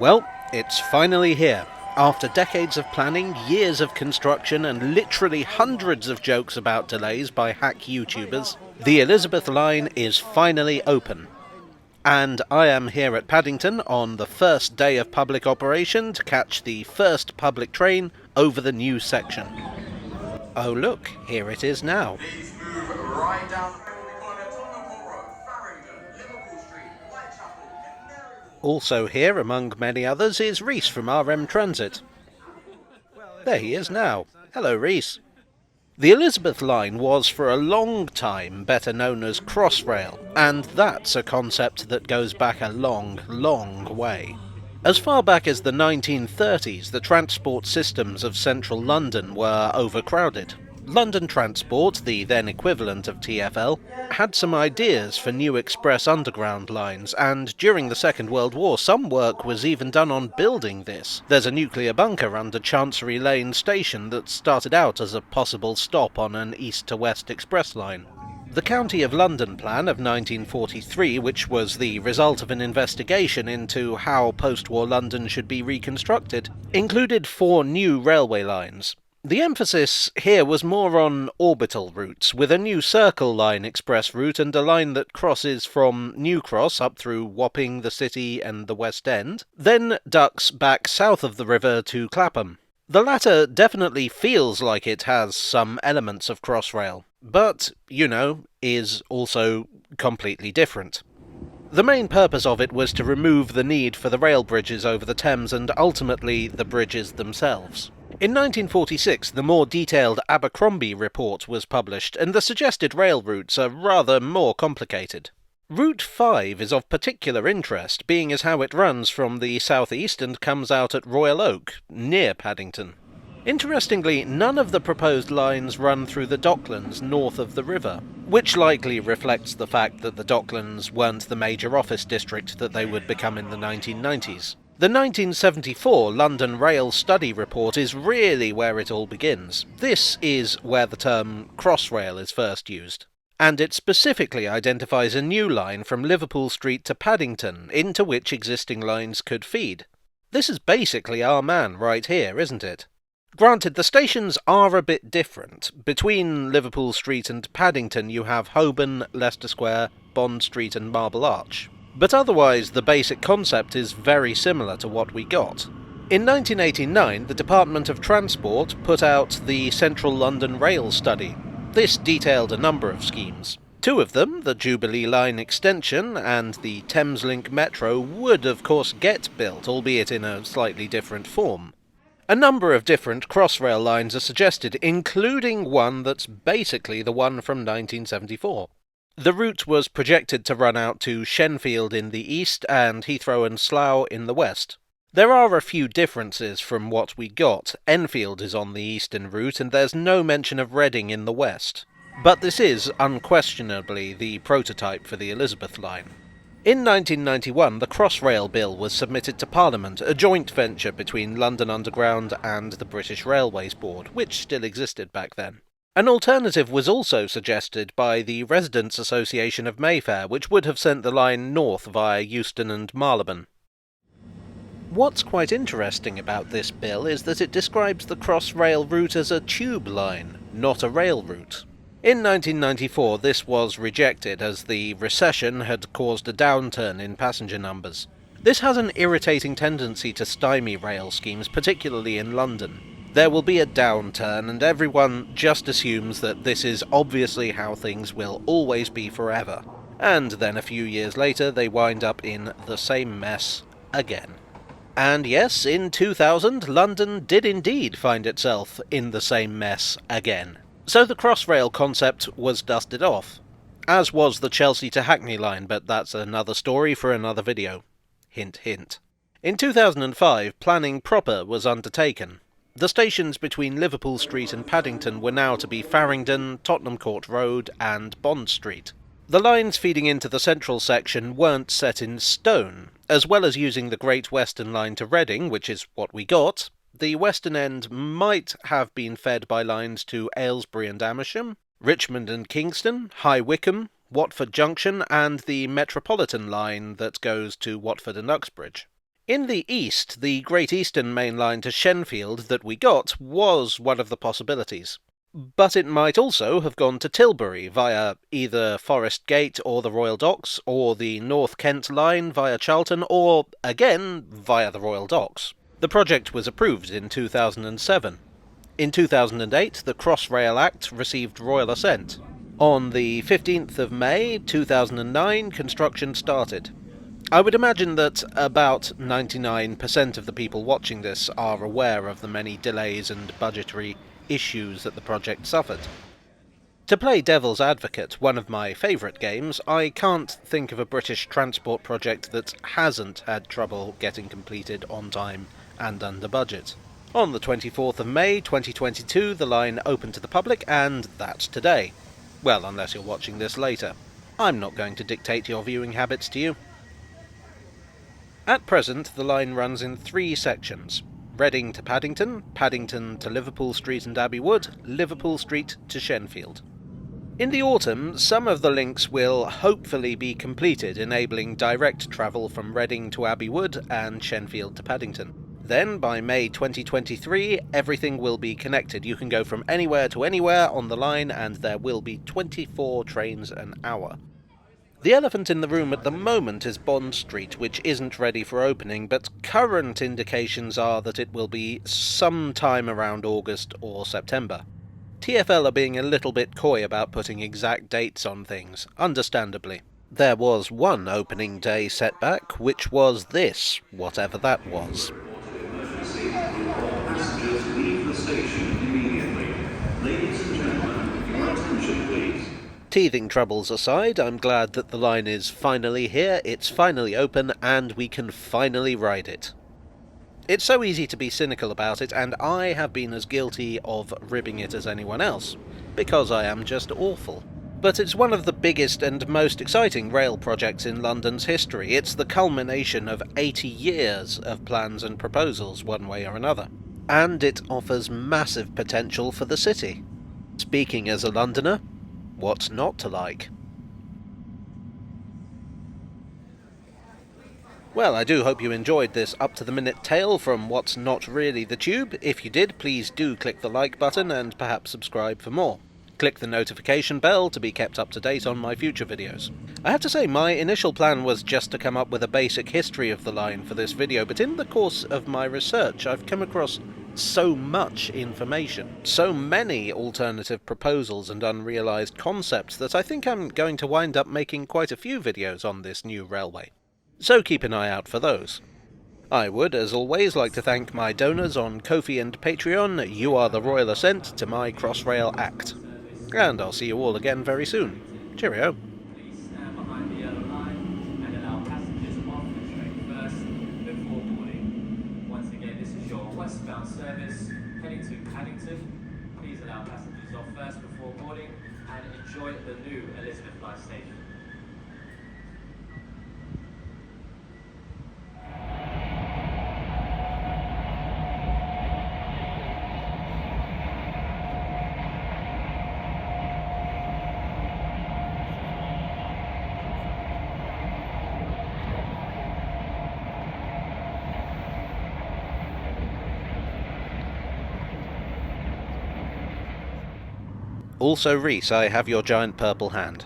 Well, it's finally here. After decades of planning, years of construction, and literally hundreds of jokes about delays by hack YouTubers, the Elizabeth Line is finally open. And I am here at Paddington on the first day of public operation to catch the first public train over the new section. Oh look, here it is now. Please move right down the Farringdon, Liverpool Street, Whitechapel, Canary Wharf. Also here, among many others, is Reese from RM Transit. There he is now. Hello, Reese. The Elizabeth Line was for a long time better known as Crossrail, and that's a concept that goes back a long, long way. As far back as the 1930s, the transport systems of central London were overcrowded. London Transport, the then equivalent of TfL, had some ideas for new express underground lines, and during the Second World War some work was even done on building this. There's a nuclear bunker under Chancery Lane station that started out as a possible stop on an east-to-west express line. The County of London Plan of 1943, which was the result of an investigation into how post-war London should be reconstructed, included 4 new railway lines. The emphasis here was more on orbital routes, with a new Circle Line express route and a line that crosses from New Cross up through Wapping, the City and the West End, then ducks back south of the river to Clapham. The latter definitely feels like it has some elements of Crossrail, but, is also completely different. The main purpose of it was to remove the need for the rail bridges over the Thames and ultimately the bridges themselves. In 1946, the more detailed Abercrombie report was published, and the suggested rail routes are rather more complicated. Route 5 is of particular interest, being as how it runs from the southeast and comes out at Royal Oak, near Paddington. Interestingly, none of the proposed lines run through the Docklands north of the river, which likely reflects the fact that the Docklands weren't the major office district that they would become in the 1990s. The 1974 London Rail Study Report is really where it all begins. This is where the term Crossrail is first used, and it specifically identifies a new line from Liverpool Street to Paddington, into which existing lines could feed. This is basically our man right here, isn't it? Granted, the stations are a bit different. Between Liverpool Street and Paddington you have Holborn, Leicester Square, Bond Street and Marble Arch. But otherwise the basic concept is very similar to what we got. In 1989, the Department of Transport put out the Central London Rail Study. This detailed a number of schemes. 2 of them, the Jubilee Line extension and the Thameslink Metro, would of course get built, albeit in a slightly different form. A number of different Crossrail lines are suggested, including one that's basically the one from 1974. The route was projected to run out to Shenfield in the east and Heathrow and Slough in the west. There are a few differences from what we got. Enfield is on the eastern route and there's no mention of Reading in the west. But this is unquestionably the prototype for the Elizabeth Line. In 1991, the Crossrail Bill was submitted to Parliament, a joint venture between London Underground and the British Railways Board, which still existed back then. An alternative was also suggested by the Residents' Association of Mayfair, which would have sent the line north via Euston and Marylebone. What's quite interesting about this bill is that it describes the Crossrail route as a tube line, not a rail route. In 1994 this was rejected as the recession had caused a downturn in passenger numbers. This has an irritating tendency to stymie rail schemes, particularly in London. There will be a downturn and everyone just assumes that this is obviously how things will always be forever. And then a few years later they wind up in the same mess again. And yes, in 2000 London did indeed find itself in the same mess again. So the Crossrail concept was dusted off, as was the Chelsea to Hackney line, but that's another story for another video. Hint, hint. In 2005, planning proper was undertaken. The stations between Liverpool Street and Paddington were now to be Farringdon, Tottenham Court Road and Bond Street. The lines feeding into the central section weren't set in stone. As well as using the Great Western Line to Reading, which is what we got, the western end might have been fed by lines to Aylesbury and Amersham, Richmond and Kingston, High Wycombe, Watford Junction, and the Metropolitan line that goes to Watford and Uxbridge. In the east, the Great Eastern Main Line to Shenfield that we got was one of the possibilities. But it might also have gone to Tilbury via either Forest Gate or the Royal Docks, or the North Kent Line via Charlton, or, again, via the Royal Docks. The project was approved in 2007. In 2008, the Crossrail Act received royal assent. On the 15th of May 2009, construction started. I would imagine that about 99% of the people watching this are aware of the many delays and budgetary issues that the project suffered. To play devil's advocate, one of my favourite games, I can't think of a British transport project that hasn't had trouble getting completed on time and under budget. On the 24th of May 2022, the line opened to the public, and that's today. Well, unless you're watching this later. I'm not going to dictate your viewing habits to you. At present, the line runs in 3 sections: Reading to Paddington, Paddington to Liverpool Street and Abbey Wood, Liverpool Street to Shenfield. In the autumn, some of the links will hopefully be completed, enabling direct travel from Reading to Abbey Wood and Shenfield to Paddington. Then, by May 2023, everything will be connected. You can go from anywhere to anywhere on the line, and there will be 24 trains an hour. The elephant in the room at the moment is Bond Street, which isn't ready for opening, but current indications are that it will be sometime around August or September. TfL are being a little bit coy about putting exact dates on things, understandably. There was one opening day setback, which was this, whatever that was. Passengers leave the station immediately. Ladies and gentlemen, your attention please. Teething troubles aside, I'm glad that the line is finally here, it's finally open, and we can finally ride it. It's so easy to be cynical about it, and I have been as guilty of ribbing it as anyone else, because I am just awful. But it's one of the biggest and most exciting rail projects in London's history. It's the culmination of 80 years of plans and proposals, one way or another. And it offers massive potential for the city. Speaking as a Londoner, what's not to like? Well, I do hope you enjoyed this up-to-the-minute tale from what's not really the tube. If you did, please do click the like button and perhaps subscribe for more. Click the notification bell to be kept up to date on my future videos. I have to say, my initial plan was just to come up with a basic history of the line for this video, but in the course of my research I've come across so much information, so many alternative proposals and unrealised concepts that I think I'm going to wind up making quite a few videos on this new railway. So keep an eye out for those. I would, as always, like to thank my donors on Ko-fi and Patreon. You are the royal assent to my Crossrail Act. And I'll see you all again very soon. Cheerio. Please stand behind the yellow line and allow passengers off the train first before boarding. Once again, this is your westbound service heading to Paddington. Please allow passengers off first before boarding and enjoy the new Elizabeth Line station. Also, Reese, I have your giant purple hand.